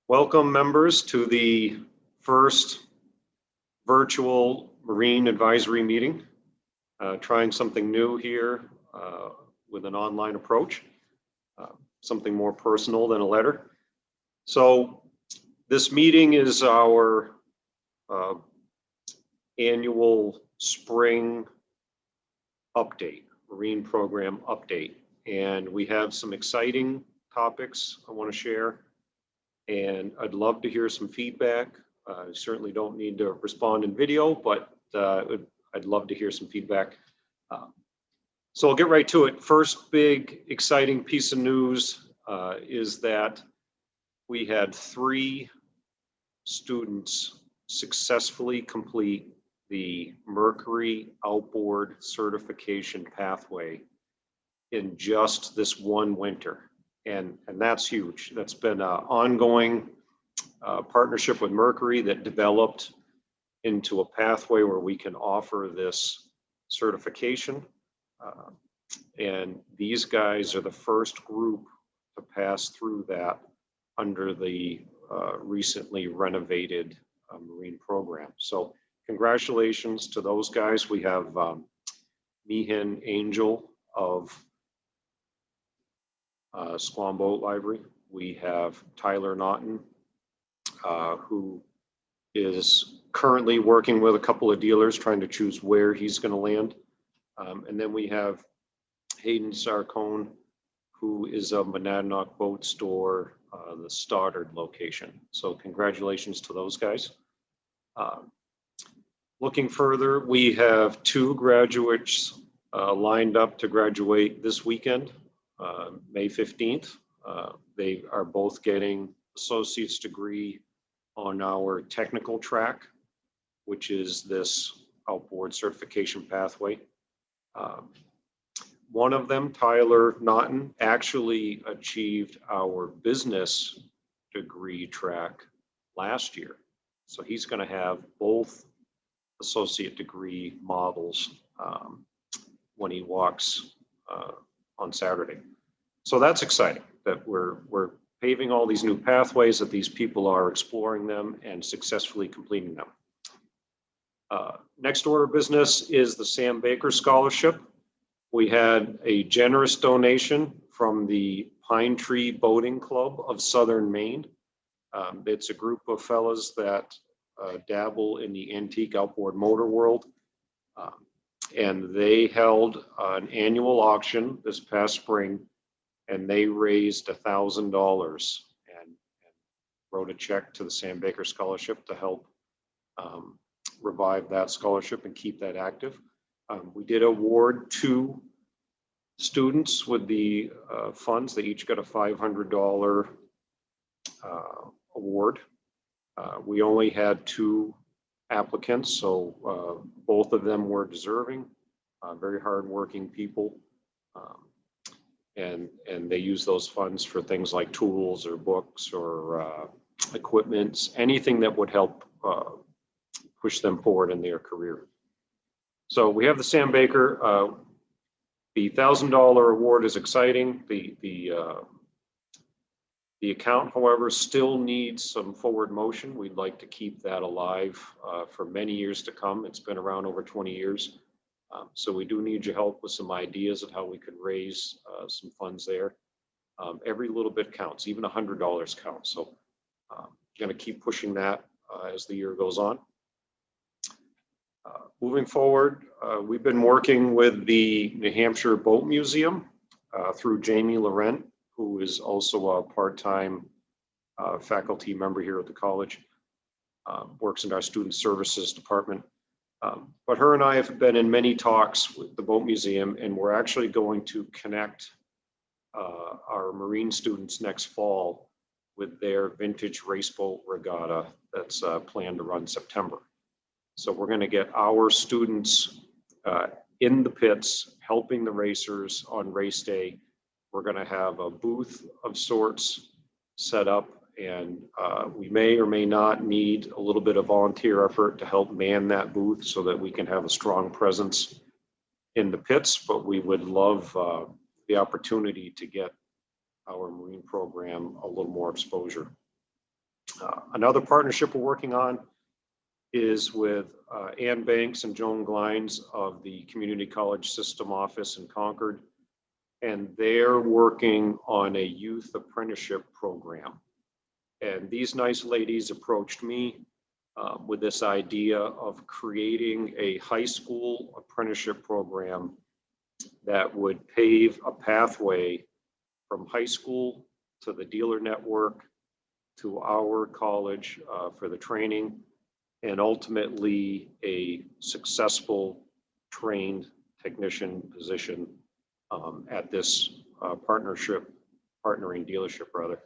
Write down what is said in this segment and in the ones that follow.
Welcome, members, to the first virtual Marine Advisory meeting. Trying something new here with an online approach, something more personal than a letter. So this meeting is our annual spring update, Marine program update. And we have some exciting topics I want to share. And I'd love to hear some feedback. I certainly don't need to respond in video, but I'd love to hear some feedback. So I'll get right to it. First big exciting piece of news is that we had 3 students successfully complete the Mercury Outboard Certification Pathway in just this one winter. And that's huge. That's been an ongoing partnership with Mercury that developed into a pathway where we can offer this certification. And these guys are the first group to pass through that under the recently renovated Marine program. So congratulations to those guys. We have Meehan Angel of Squam Boat Library. We have Tyler Naughton, who is currently working with a couple of dealers trying to choose where he's going to land. And then we have Hayden Sarcone, who is of Monadnock Boat Store, the Stoddard location. So congratulations to those guys. Looking further, we have 2 graduates lined up to graduate this weekend. May 15th. They are both getting associate's degree on our technical track, which is this outboard certification pathway. One of them, Tyler Naughton, actually achieved our business degree track last year. So he's going to have both associate degree models when he walks on Saturday. So that's exciting that we're paving all these new pathways, that these people are exploring them and successfully completing them. Next order of business is the Sam Baker Scholarship. We had a generous donation from the Pine Tree Boating Club of Southern Maine. It's a group of fellas that dabble in the antique outboard motor world. And they held an annual auction this past spring, and they raised $1,000 and wrote a check to the Sam Baker Scholarship to help revive that scholarship and keep that active. We did award 2 students with the funds. They each got a $500 award. We only had 2 applicants, so both of them were deserving, very hardworking people, and they use those funds for things like tools or books or equipment, anything that would help push them forward in their career. So we have the Sam Baker. The $1,000 award is exciting. The account, however, still needs some forward motion. We'd like to keep that alive for many years to come. It's been around over 20 years. So we do need your help with some ideas of how we could raise some funds there. Every little bit counts, even $100 counts. So going to keep pushing that as the year goes on. Moving forward, we've been working with the New Hampshire Boat Museum through Jamie Laurent, who is also a part-time faculty member here at the college, works in our student services department. But her and I have been in many talks with the Boat Museum, and we're actually going to connect our Marine students next fall with their vintage race boat regatta that's planned to run September. So we're going to get our students in the pits helping the racers on race day. We're going to have a booth of sorts set up, and we may or may not need a little bit of volunteer effort to help man that booth so that we can have a strong presence in the pits, but we would love the opportunity to get our Marine program a little more exposure. Another partnership we're working on is with Ann Banks and Joan Glines of the Community College System Office in Concord. And they're working on a youth apprenticeship program. And these nice ladies approached me with this idea of creating a high school apprenticeship program that would pave a pathway from high school to the dealer network to our college for the training, and ultimately a successful trained technician position at this partnering dealership rather.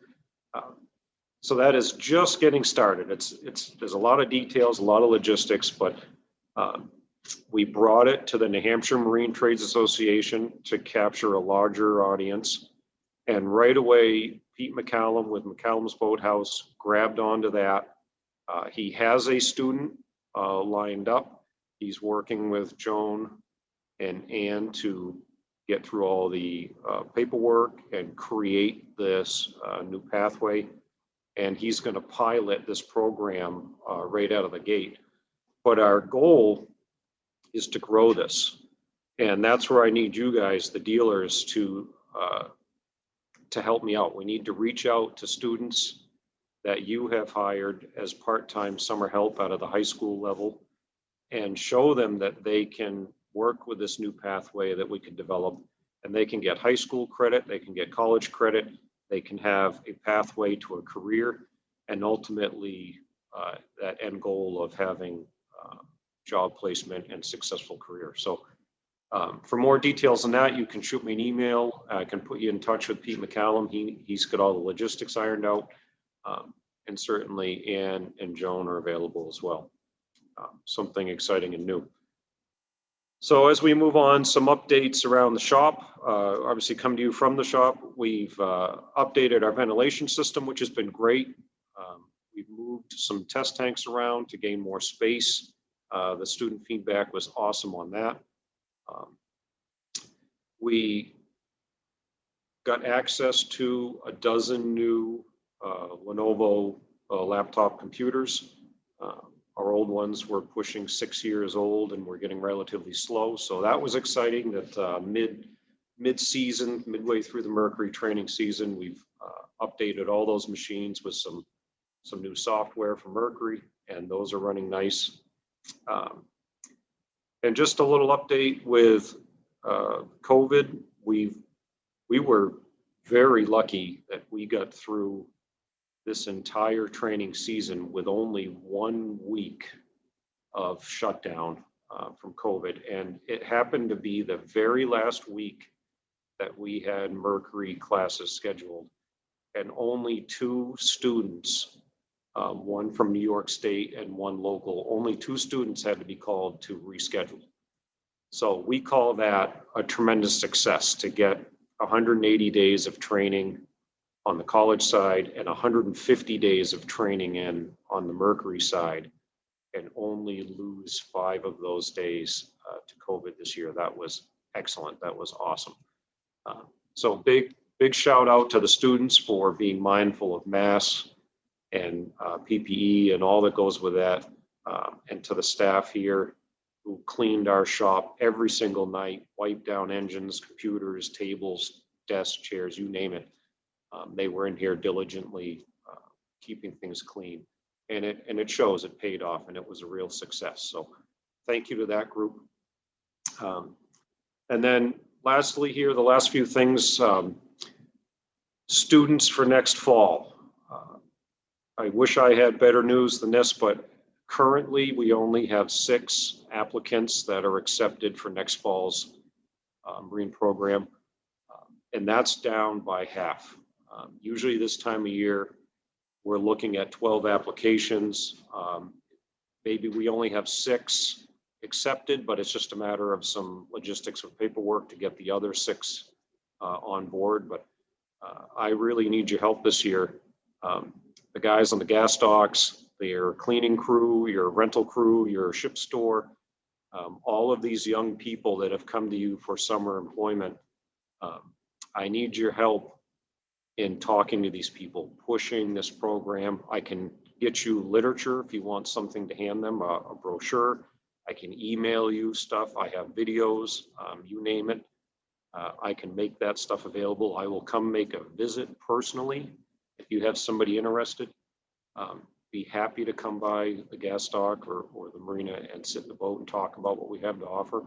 So that is just getting started. There's a lot of details, a lot of logistics, but we brought it to the New Hampshire Marine Trades Association to capture a larger audience. And right away, Pete McCallum with McCallum's Boathouse grabbed onto that. He has a student lined up. He's working with Joan and Ann to get through all the paperwork and create this new pathway. And he's going to pilot this program right out of the gate. But our goal is to grow this. And that's where I need you guys, the dealers, to help me out. We need to reach out to students that you have hired as part-time summer help out of the high school level and show them that they can work with this new pathway that we can develop, and they can get high school credit, they can get college credit, they can have a pathway to a career, and ultimately that end goal of having job placement and successful career. So for more details on that, you can shoot me an email. I can put you in touch with Pete McCallum. He's got all the logistics ironed out. And certainly Ann and Joan are available as well. Something exciting and new. So as we move on, some updates around the shop. Obviously come to you from the shop. We've updated our ventilation system, which has been great. We've moved some test tanks around to gain more space. The student feedback was awesome on that. We got access to a dozen new Lenovo laptop computers. Our old ones were pushing 6 years old and were getting relatively slow. So that was exciting that mid-season, midway through the Mercury training season, we've updated all those machines with some new software from Mercury, and those are running nice. And just a little update with COVID, we were very lucky that we got through this entire training season with only 1 week of shutdown from COVID. And it happened to be the very last week that we had Mercury classes scheduled, and only 2 students, one from New York State and one local, only 2 students had to be called to reschedule. So we call that a tremendous success to get 180 days of training on the college side and 150 days of training in on the Mercury side, and only lose 5 of those days to COVID this year. That was excellent. That was awesome. So big shout out to the students for being mindful of masks and PPE and all that goes with that, and to the staff here who cleaned our shop every single night, wiped down engines, computers, tables, desks, chairs, you name it. They were in here diligently keeping things clean, and it shows. It paid off, and it was a real success. So thank you to that group. And then lastly here, the last few things, students for next fall. I wish I had better news than this, but currently we only have 6 applicants that are accepted for next fall's Marine program, and that's down by half. Usually this time of year, we're looking at 12 applications. Maybe we only have 6 accepted, but it's just a matter of some logistics of paperwork to get the other 6 on board. But I really need your help this year. The guys on the gas docks, your cleaning crew, your rental crew, your ship store, all of these young people that have come to you for summer employment, I need your help in talking to these people, pushing this program. I can get you literature if you want something to hand them, a brochure. I can email you stuff. I have videos, you name it. I can make that stuff available. I will come make a visit personally if you have somebody interested. Be happy to come by the gas dock or the marina and sit in the boat and talk about what we have to offer.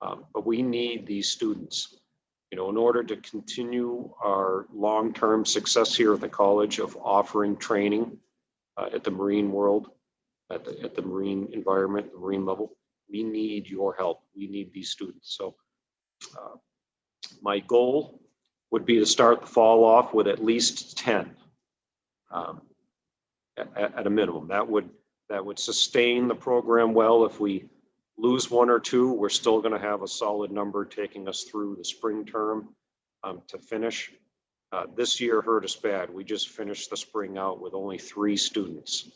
But we need these students, in order to continue our long-term success here at the college of offering training at the marine world, at the marine environment, the marine level. We need your help. We need these students. So my goal would be to start the fall off with at least 10 at a minimum. That would sustain the program well. If we lose one or two, we're still going to have a solid number taking us through the spring term to finish. This year hurt us bad. We just finished the spring out with only 3 students.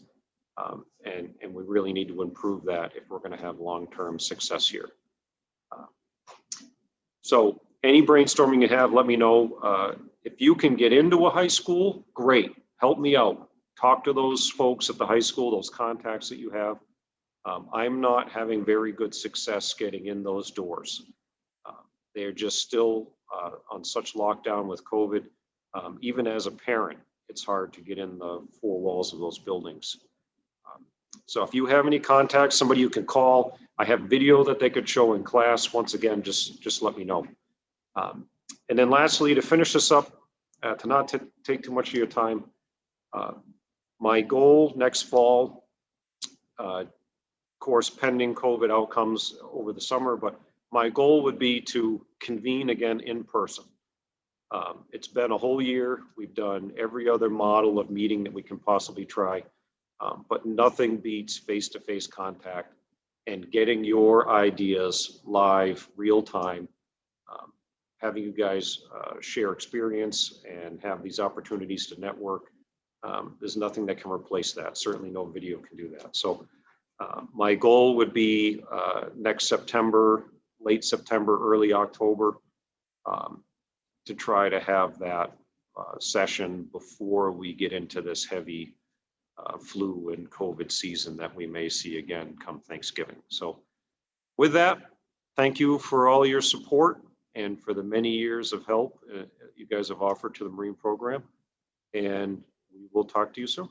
And we really need to improve that if we're going to have long-term success here. So any brainstorming you have, let me know. If you can get into a high school, great. Help me out. Talk to those folks at the high school, those contacts that you have. I'm not having very good success getting in those doors. They're just still on such lockdown with COVID. Even as a parent, it's hard to get in the 4 walls of those buildings. So if you have any contacts, somebody you can call, I have video that they could show in class. Once again, just let me know. And then lastly, to finish this up, to not take too much of your time, my goal next fall, of course, pending COVID outcomes over the summer, but my goal would be to convene again in person. It's been a whole year. We've done every other model of meeting that we can possibly try, but nothing beats face-to-face contact and getting your ideas live, real time, having you guys share experience and have these opportunities to network. There's nothing that can replace that. Certainly no video can do that. So my goal would be next September, late September, early October, to try to have that session before we get into this heavy flu and COVID season that we may see again come Thanksgiving. So with that, thank you for all your support and for the many years of help you guys have offered to the Marine program. And we will talk to you soon.